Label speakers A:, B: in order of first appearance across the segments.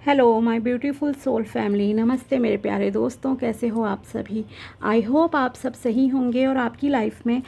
A: Hello my beautiful soul family, नमस्ते मेरे प्यारे दोस्तों, कैसे हो आप सभी। आई होप आप सब सही होंगे और आपकी लाइफ में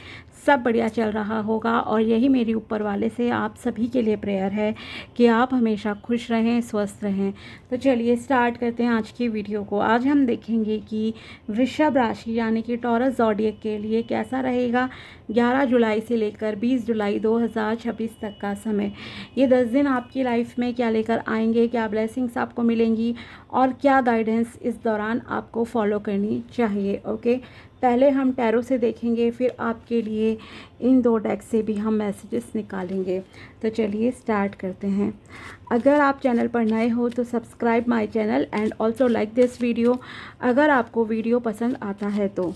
A: सब बढ़िया चल रहा होगा। और यही मेरी ऊपर वाले से आप सभी के लिए प्रेयर है कि आप हमेशा खुश रहें, स्वस्थ रहें। तो चलिए स्टार्ट करते हैं आज की वीडियो को। आज हम देखेंगे कि वृषभ राशि यानी कि टॉरस ज़ोडिएक के लिए कैसा रहेगा 11 जुलाई से लेकर 20 जुलाई 2026 तक का समय। ये 10 दिन आपकी लाइफ में क्या लेकर आएंगे, क्या ब्लेसिंग्स आपको मिलेंगी और क्या गाइडेंस इस दौरान आपको फॉलो करनी चाहिए। ओके, पहले हम टैरो से देखेंगे, फिर आपके लिए इन दो डेक से भी हम मैसेजेस निकालेंगे। तो चलिए स्टार्ट करते हैं। अगर आप चैनल पर नए हो तो subscribe my channel and also like this video अगर आपको वीडियो पसंद आता है तो।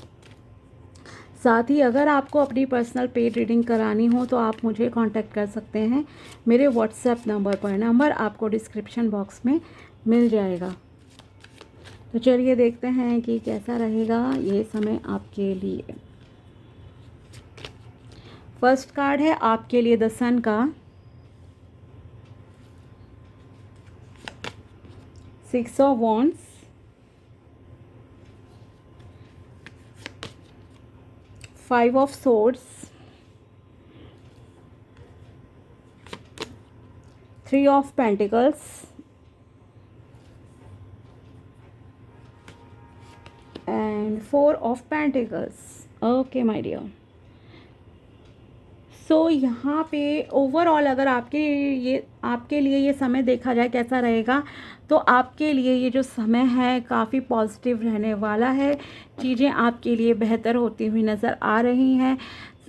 A: साथ ही अगर आपको अपनी पर्सनल पेड रीडिंग करानी हो तो आप मुझे कांटेक्ट कर सकते हैं मेरे व्हाट्सएप नंबर पर। नंबर आपको डिस्क्रिप्शन बॉक्स में मिल जाएगा। तो चलिए देखते हैं कि कैसा रहेगा ये समय आपके लिए। फर्स्ट कार्ड है आपके लिए द सन का, 6 of wands, 5 of swords, 3 of pentacles and 4 of pentacles. Okay my dear, so यहाँ पे ओवरऑल अगर आपके लिए ये समय देखा जाए कैसा रहेगा, तो आपके लिए ये जो समय है काफ़ी पॉजिटिव रहने वाला है। चीज़ें आपके लिए बेहतर होती हुई नज़र आ रही हैं।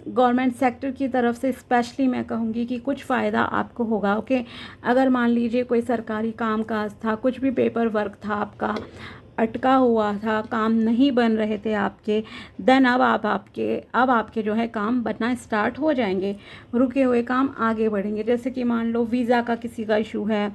A: गवर्नमेंट सेक्टर की तरफ से स्पेशली मैं कहूँगी कि कुछ फ़ायदा आपको होगा। ओके, अगर मान लीजिए कोई सरकारी कामकाज था, कुछ भी पेपर वर्क था आपका अटका हुआ था, काम नहीं बन रहे थे आपके, देन अब आपके जो है काम बनना स्टार्ट हो जाएंगे। रुके हुए काम आगे बढ़ेंगे। जैसे कि मान लो वीज़ा का किसी का इशू है,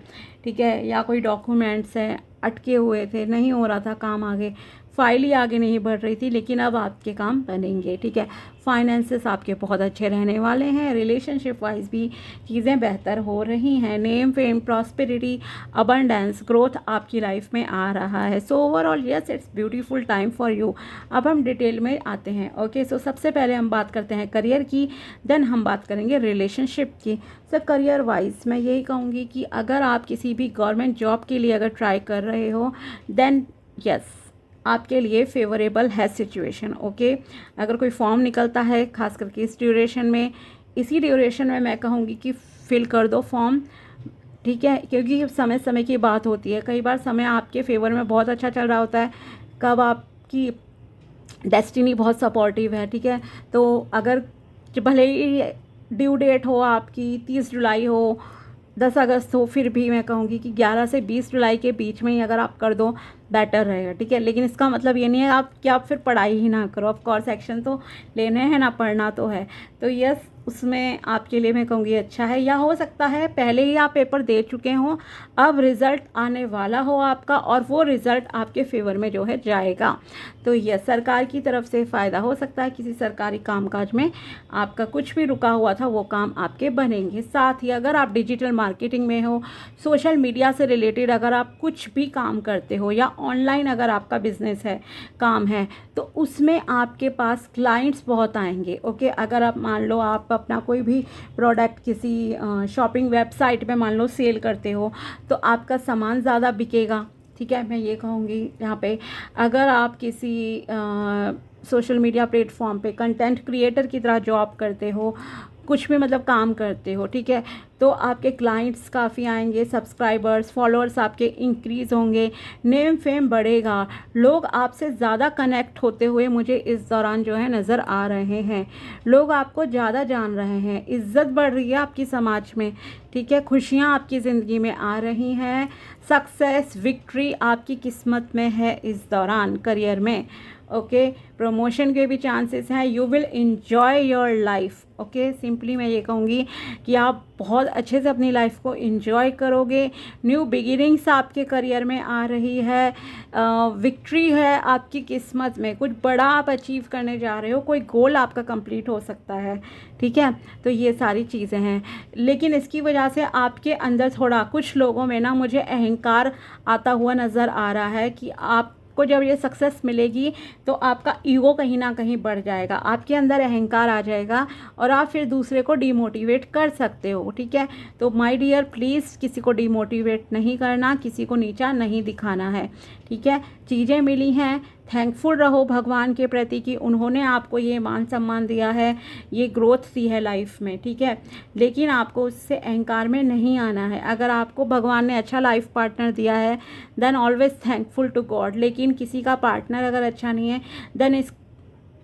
A: ठीक है, या कोई डॉक्यूमेंट्स हैं अटके हुए थे, नहीं हो रहा था काम आगे, फाइल ही आगे नहीं बढ़ रही थी, लेकिन अब आपके काम बनेंगे। ठीक है, फाइनेंसेस आपके बहुत अच्छे रहने वाले हैं। रिलेशनशिप वाइज भी चीज़ें बेहतर हो रही हैं। Name fame prosperity abundance growth आपकी लाइफ में आ रहा है। So overall yes, it's beautiful time for you. अब हम डिटेल में आते हैं। ओके, सो सबसे पहले हम बात करते हैं करियर की, देन हम बात करेंगे रिलेशनशिप की। सो करियर वाइज मैं यही कहूँगी कि अगर आप किसी भी गवर्नमेंट जॉब के लिए अगर ट्राई कर रहे हो, देन यस आपके लिए फेवरेबल है सिचुएशन। ओके, अगर कोई फॉर्म निकलता है खास करके इस ड्यूरेशन में, इसी ड्यूरेशन में मैं कहूँगी कि फिल कर दो फॉर्म। ठीक है, क्योंकि समय समय की बात होती है। कई बार समय आपके फेवर में बहुत अच्छा चल रहा होता है, कब आपकी डेस्टिनी बहुत सपोर्टिव है। ठीक है, तो अगर भले ही ड्यू डेट हो आपकी 30 जुलाई हो, 10 अगस्त हो, फिर भी मैं कहूँगी कि 11 से 20 जुलाई के बीच में ही अगर आप कर दो बेटर रहेगा। ठीक है, लेकिन इसका मतलब ये नहीं है आप फिर पढ़ाई ही ना करो। ऑफ कोर्स एक्शन तो लेने हैं ना, पढ़ना तो है। तो यस, उसमें आपके लिए मैं कहूँगी अच्छा है। या हो सकता है पहले ही आप पेपर दे चुके हों, अब रिज़ल्ट आने वाला हो आपका और वो रिज़ल्ट आपके फेवर में जो है जाएगा। तो यस, सरकार की तरफ से फ़ायदा हो सकता है। किसी सरकारी कामकाज में आपका कुछ भी रुका हुआ था वो काम आपके बनेंगे। साथ ही अगर आप डिजिटल मार्केटिंग में हो, सोशल मीडिया से रिलेटेड अगर आप कुछ भी काम करते हो, या ऑनलाइन अगर आपका बिजनेस है, काम है, तो उसमें आपके पास क्लाइंट्स बहुत आएंगे। ओके, अगर आप मान लो आप अपना कोई भी प्रोडक्ट किसी शॉपिंग वेबसाइट पे मान लो सेल करते हो, तो आपका सामान ज़्यादा बिकेगा। ठीक है, मैं ये कहूँगी यहाँ पे अगर आप किसी सोशल मीडिया प्लेटफॉर्म पे कंटेंट क्रिएटर की तरह जॉब करते हो, कुछ भी मतलब काम करते हो, ठीक है, तो आपके क्लाइंट्स काफ़ी आएंगे, सब्सक्राइबर्स फॉलोअर्स आपके इंक्रीज़ होंगे, नेम फेम बढ़ेगा, लोग आपसे ज़्यादा कनेक्ट होते हुए मुझे इस दौरान जो है नज़र आ रहे हैं। लोग आपको ज़्यादा जान रहे हैं, इज़्ज़त बढ़ रही है आपकी समाज में। ठीक है, खुशियाँ आपकी ज़िंदगी में आ रही हैं, सक्सेस विक्ट्री आपकी किस्मत में है इस दौरान करियर में। ओके, प्रमोशन के भी चांसेस हैं। You will enjoy your life. Okay, simply मैं ये कहूँगी कि आप बहुत बहुत अच्छे से अपनी लाइफ को एंजॉय करोगे। न्यू बिगिनिंग्स आपके करियर में आ रही है, विक्ट्री है आपकी किस्मत में, कुछ बड़ा आप अचीव करने जा रहे हो, कोई गोल आपका कंप्लीट हो सकता है, ठीक है। तो ये सारी चीज़ें हैं, लेकिन इसकी वजह से आपके अंदर थोड़ा कुछ लोगों में ना मुझे अहंकार आता हुआ नज़र आ रहा है कि आपको जब ये सक्सेस मिलेगी तो आपका ईगो कहीं ना कहीं बढ़ जाएगा, आपके अंदर अहंकार आ जाएगा और आप फिर दूसरे को डिमोटिवेट कर सकते हो, ठीक है। तो माय डियर प्लीज़ किसी को डिमोटिवेट नहीं करना, किसी को नीचा नहीं दिखाना है, ठीक है। चीज़ें मिली हैं, थैंकफुल रहो भगवान के प्रति कि उन्होंने आपको ये मान सम्मान दिया है, ये ग्रोथ दी है लाइफ में, ठीक है। लेकिन आपको उससे अहंकार में नहीं आना है। अगर आपको भगवान ने अच्छा लाइफ पार्टनर दिया है then always thankful to God. लेकिन किसी का पार्टनर अगर अच्छा नहीं है देन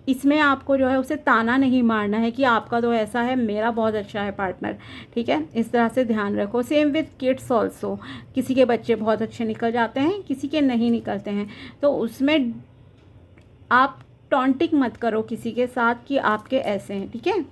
A: इसमें आपको जो है उसे ताना नहीं मारना है कि आपका तो ऐसा है, मेरा बहुत अच्छा है पार्टनर, ठीक है। इस तरह से ध्यान रखो। सेम विथ किड्स ऑल्सो, किसी के बच्चे बहुत अच्छे निकल जाते हैं, किसी के नहीं निकलते हैं, तो उसमें आप टॉन्टिंग मत करो किसी के साथ कि आपके ऐसे हैं, ठीक है।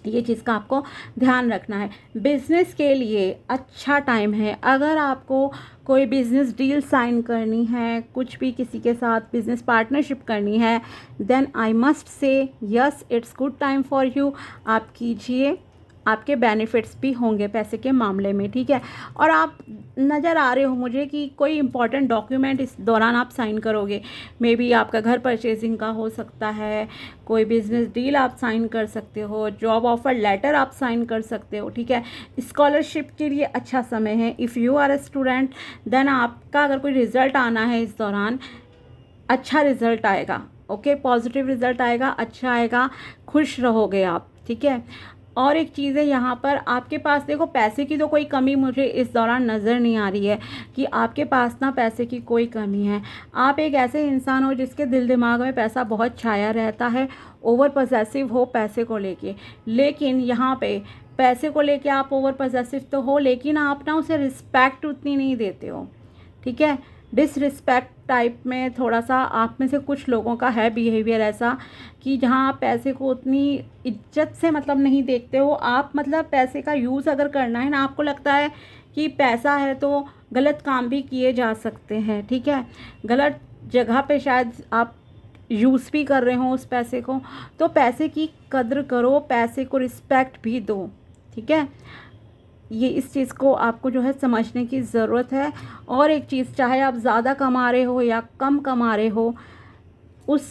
A: ये चीज़ का आपको ध्यान रखना है। बिज़नेस के लिए अच्छा टाइम है। अगर आपको कोई बिज़नेस डील साइन करनी है, कुछ भी किसी के साथ बिज़नेस पार्टनरशिप करनी है, then I must say yes it's good time for you. आप कीजिए, आपके बेनिफिट्स भी होंगे पैसे के मामले में, ठीक है। और आप नज़र आ रहे हो मुझे कि कोई इंपॉर्टेंट डॉक्यूमेंट इस दौरान आप साइन करोगे। मे बी आपका घर परचेजिंग का हो सकता है, कोई बिजनेस डील आप साइन कर सकते हो, जॉब ऑफर लेटर आप साइन कर सकते हो, ठीक है। स्कॉलरशिप के लिए अच्छा समय है। If you are a student then आपका अगर कोई रिज़ल्ट आना है इस दौरान, अच्छा रिज़ल्ट आएगा, ओके, पॉजिटिव रिज़ल्ट आएगा, अच्छा आएगा, खुश रहोगे आप, ठीक है। और एक चीज़ है यहाँ पर, आपके पास देखो पैसे की तो कोई कमी मुझे इस दौरान नज़र नहीं आ रही है कि आपके पास ना पैसे की कोई कमी है। आप एक ऐसे इंसान हो जिसके दिल दिमाग में पैसा बहुत छाया रहता है, ओवर पॉसेसिव हो पैसे को लेके। लेकिन यहाँ पे पैसे को लेके आप ओवर पॉसेसिव तो हो, लेकिन आप ना उसे रिस्पेक्ट उतनी नहीं देते हो, ठीक है। डिसरिस्पेक्ट टाइप में थोड़ा सा आप में से कुछ लोगों का है बिहेवियर ऐसा कि जहाँ आप पैसे को उतनी इज्जत से मतलब नहीं देखते हो। आप मतलब पैसे का यूज़ अगर करना है ना, आपको लगता है कि पैसा है तो गलत काम भी किए जा सकते हैं, ठीक है। गलत जगह पे शायद आप यूज़ भी कर रहे हो उस पैसे को, तो पैसे की कद्र करो, पैसे को रिस्पेक्ट भी दो, ठीक है। ये इस चीज़ को आपको जो है समझने की ज़रूरत है। और एक चीज़, चाहे आप ज़्यादा कमा रहे हो या कम कमा रहे हो, उस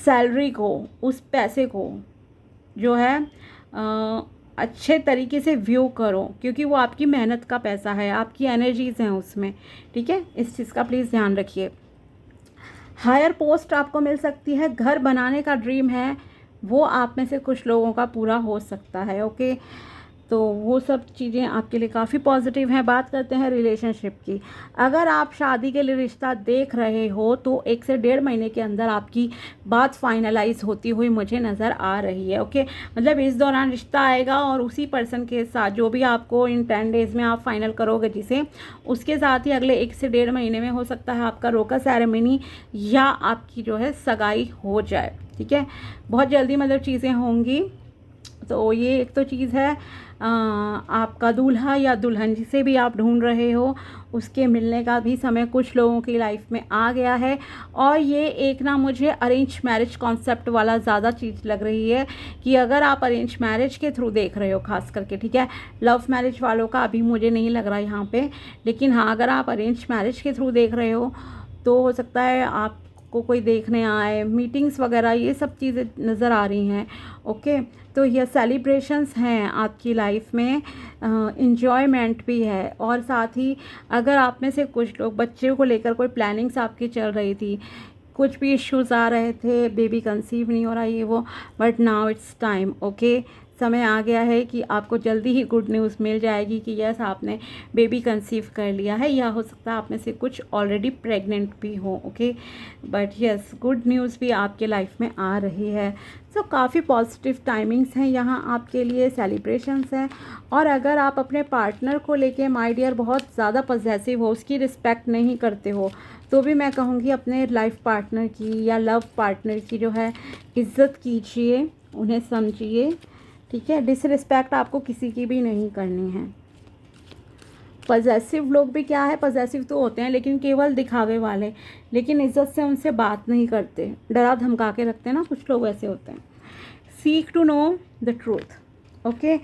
A: सैलरी को, उस पैसे को जो है अच्छे तरीके से व्यू करो, क्योंकि वो आपकी मेहनत का पैसा है, आपकी एनर्जीज़ हैं उसमें, ठीक है। इस चीज़ का प्लीज़ ध्यान रखिए। हायर पोस्ट आपको मिल सकती है, घर बनाने का ड्रीम है वो आप में से कुछ लोगों का पूरा हो सकता है, ओके। तो वो सब चीज़ें आपके लिए काफ़ी पॉजिटिव हैं। बात करते हैं रिलेशनशिप की। अगर आप शादी के लिए रिश्ता देख रहे हो तो 1 से 1.5 महीने के अंदर आपकी बात फाइनलाइज होती हुई मुझे नज़र आ रही है, ओके। मतलब इस दौरान रिश्ता आएगा और उसी पर्सन के साथ जो भी आपको इन 10 डेज़ में आप फाइनल करोगे जिसे, उसके साथ ही अगले 1 से 1.5 महीने में हो सकता है आपका रोका सेरेमनी या आपकी जो है सगाई हो जाए, ठीक है। बहुत जल्दी मतलब चीज़ें होंगी। तो ये एक तो चीज़ है। आपका दूल्हा या दुल्हन जिसे भी आप ढूंढ रहे हो उसके मिलने का भी समय कुछ लोगों की लाइफ में आ गया है। और ये एक ना मुझे अरेंज मैरिज कॉन्सेप्ट वाला ज़्यादा चीज़ लग रही है कि अगर आप अरेंज मैरिज के थ्रू देख रहे हो खास करके, ठीक है। लव मैरिज वालों का अभी मुझे नहीं लग रहा यहाँ पे, लेकिन हाँ अगर आप अरेंज मैरिज के थ्रू देख रहे हो तो हो सकता है आपको कोई देखने आए, मीटिंग्स वगैरह ये सब चीज़ें नज़र आ रही हैं, ओके। तो ये सेलिब्रेशंस हैं आपकी लाइफ में, इन्जॉयमेंट भी है। और साथ ही अगर आप में से कुछ लोग बच्चे को लेकर कोई प्लानिंग्स आपकी चल रही थी, कुछ भी इश्यूज़ आ रहे थे, बेबी कंसीव नहीं हो रहा ये वो, but now it's time, okay. समय आ गया है कि आपको जल्दी ही गुड न्यूज़ मिल जाएगी कि यस आपने बेबी कंसीव कर लिया है, या हो सकता है आप में से कुछ ऑलरेडी प्रेग्नेंट भी हो, okay. But yes good news भी आपके लाइफ में आ रही है। सो काफ़ी पॉजिटिव टाइमिंग्स हैं यहाँ आपके लिए, सेलिब्रेशंस हैं। और अगर आप अपने पार्टनर को लेके माय डियर बहुत ज़्यादा पॉजेसिव हो, उसकी रिस्पेक्ट नहीं करते हो, तो भी मैं कहूँगी अपने लाइफ पार्टनर की या लव पार्टनर की जो है इज़्ज़त कीजिए, उन्हें समझिए, ठीक है। डिसरिस्पेक्ट आपको किसी की भी नहीं करनी है। पॉजेसिव लोग भी क्या है, पॉजेसिव तो होते हैं लेकिन केवल दिखावे वाले, लेकिन इज्जत से उनसे बात नहीं करते, डरा धमका के रखते हैं ना, कुछ लोग ऐसे होते हैं। Seek to know the truth, okay.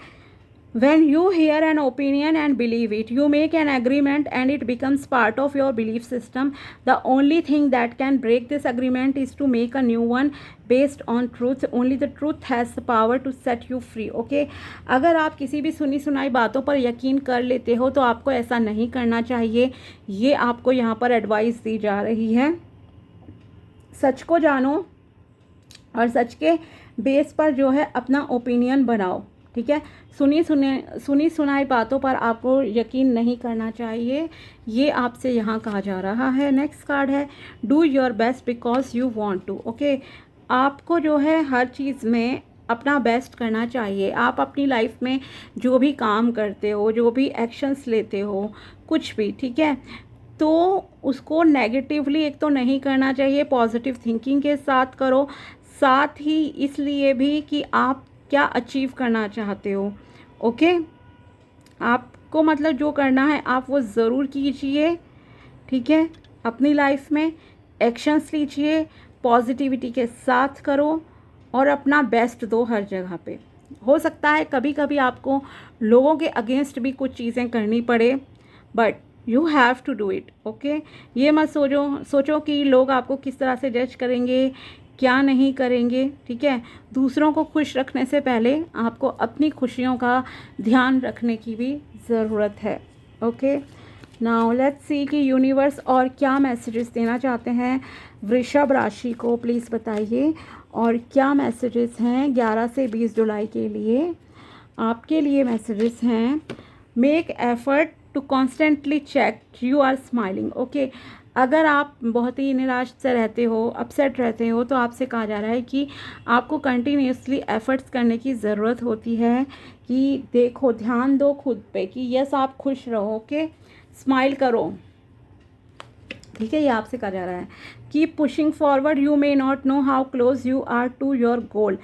A: When you hear an opinion and believe it, you make an agreement and it becomes part of your belief system. The only thing that can break this agreement is to make a new one based on truth. Only the truth has the power to set you free. Okay? अगर आप किसी भी सुनी सुनाई बातों पर यकीन कर लेते हो तो आपको ऐसा नहीं करना चाहिए। ये आपको यहाँ पर एडवाइस दी जा रही है। सच को जानो और सच के बेस पर जो है अपना ओपिनियन बनाओ, ठीक है। सुनी सुनाई बातों पर आपको यकीन नहीं करना चाहिए, ये आपसे यहाँ कहा जा रहा है। नेक्स्ट कार्ड है do your best because you want to, okay. आपको जो है हर चीज़ में अपना बेस्ट करना चाहिए। आप अपनी लाइफ में जो भी काम करते हो, जो भी एक्शंस लेते हो, कुछ भी, ठीक है, तो उसको नेगेटिवली एक तो नहीं करना चाहिए, पॉजिटिव थिंकिंग के साथ करो। साथ ही इसलिए भी कि आप क्या अचीव करना चाहते हो, ओके। आपको मतलब जो करना है आप वो ज़रूर कीजिए, ठीक है। अपनी लाइफ में एक्शंस लीजिए, पॉजिटिविटी के साथ करो और अपना बेस्ट दो हर जगह पे। हो सकता है कभी कभी आपको लोगों के अगेंस्ट भी कुछ चीज़ें करनी पड़े, but you have to do it, okay. ये मत सोचो कि लोग आपको किस तरह से जज करेंगे, क्या नहीं करेंगे, ठीक है। दूसरों को खुश रखने से पहले आपको अपनी खुशियों का ध्यान रखने की भी ज़रूरत है, ओके। नाउ लेट्स सी कि यूनिवर्स और क्या मैसेजेस देना चाहते हैं वृषभ राशि को, प्लीज़ बताइए। और क्या मैसेजेस हैं 11 से 20 जुलाई के लिए आपके लिए? मैसेजेस हैं make effort to constantly check you are smiling, okay. अगर आप बहुत ही निराश से रहते हो, अपसेट रहते हो, तो आपसे कहा जा रहा है कि आपको कंटिन्यूसली एफर्ट्स करने की ज़रूरत होती है कि देखो, ध्यान दो खुद पे कि यस आप खुश रहो, ओके, स्माइल करो, ठीक है। ये आपसे कहा जा रहा है keep pushing forward, you may not know how close you are to your goal.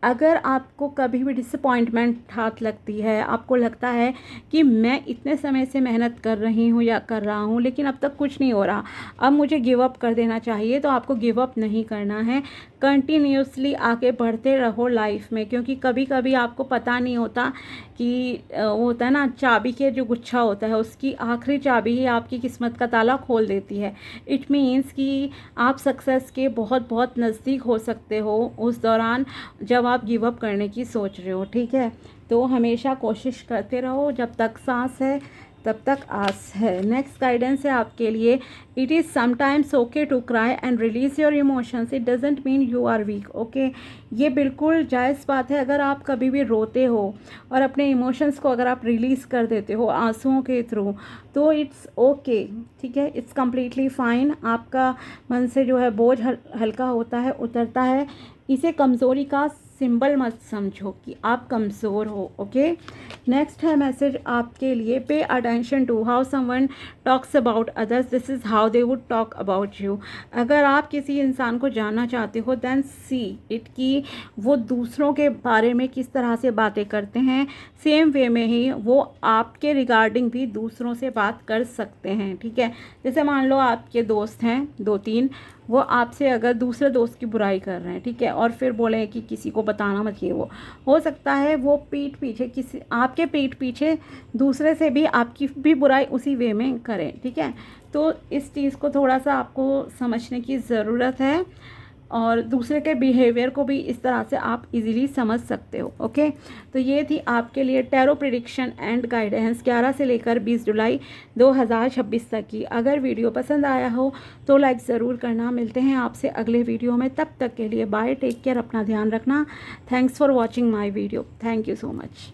A: अगर आपको कभी भी डिसअपॉइंटमेंट हाथ लगती है, आपको लगता है कि मैं इतने समय से मेहनत कर रही हूँ या कर रहा हूँ लेकिन अब तक कुछ नहीं हो रहा, अब मुझे गिव अप कर देना चाहिए, तो आपको गिव अप नहीं करना है। कंटिन्यूसली आगे बढ़ते रहो लाइफ में, क्योंकि कभी कभी आपको पता नहीं होता कि वो होता है ना, चाबी के जो गुच्छा होता है उसकी आखिरी चाबी ही आपकी किस्मत का ताला खोल देती है। इट मीन्स कि आप सक्सेस के बहुत बहुत नज़दीक हो सकते हो उस दौरान जब आप गिव अप करने की सोच रहे हो, ठीक है। तो हमेशा कोशिश करते रहो, जब तक सांस है तब तक आस है। नेक्स्ट गाइडेंस है आपके लिए it is sometimes okay to cry and release your emotions, it doesn't mean you are weak, okay. ये बिल्कुल जायज़ बात है, अगर आप कभी भी रोते हो और अपने इमोशंस को अगर आप रिलीज़ कर देते हो आंसुओं के थ्रू, तो इट्स ओके, ठीक है, इट्स कम्प्लीटली फाइन। आपका मन से जो है बोझ हल्का होता है, उतरता है। इसे कमज़ोरी का सिंबल मत समझो कि आप कमज़ोर हो, ओके। नेक्स्ट है मैसेज आपके लिए pay attention to how someone talks about others, this is how they would talk about you. अगर आप किसी इंसान को जानना चाहते हो देन सी इट कि वो दूसरों के बारे में किस तरह से बातें करते हैं, सेम वे में ही वो आपके रिगार्डिंग भी दूसरों से बात कर सकते हैं, ठीक है। जैसे मान लो आपके दोस्त हैं 2-3, वो आपसे अगर दूसरे दोस्त की बुराई कर रहे हैं, ठीक है, और फिर बोले कि किसी को बताना मत, ये वो हो सकता है वो पीठ पीछे आपके पीठ पीछे दूसरे से भी आपकी भी बुराई उसी वे में करें, ठीक है। तो इस चीज़ को थोड़ा सा आपको समझने की ज़रूरत है और दूसरे के बिहेवियर को भी इस तरह से आप इजीली समझ सकते हो, ओके। तो ये थी आपके लिए टैरो प्रेडिक्शन एंड गाइडेंस 11 से लेकर 20 जुलाई 2026 तक की। अगर वीडियो पसंद आया हो तो लाइक ज़रूर करना। मिलते हैं आपसे अगले वीडियो में, तब तक के लिए बाय, टेक केयर, अपना ध्यान रखना। Thanks for watching my video, thank you so much.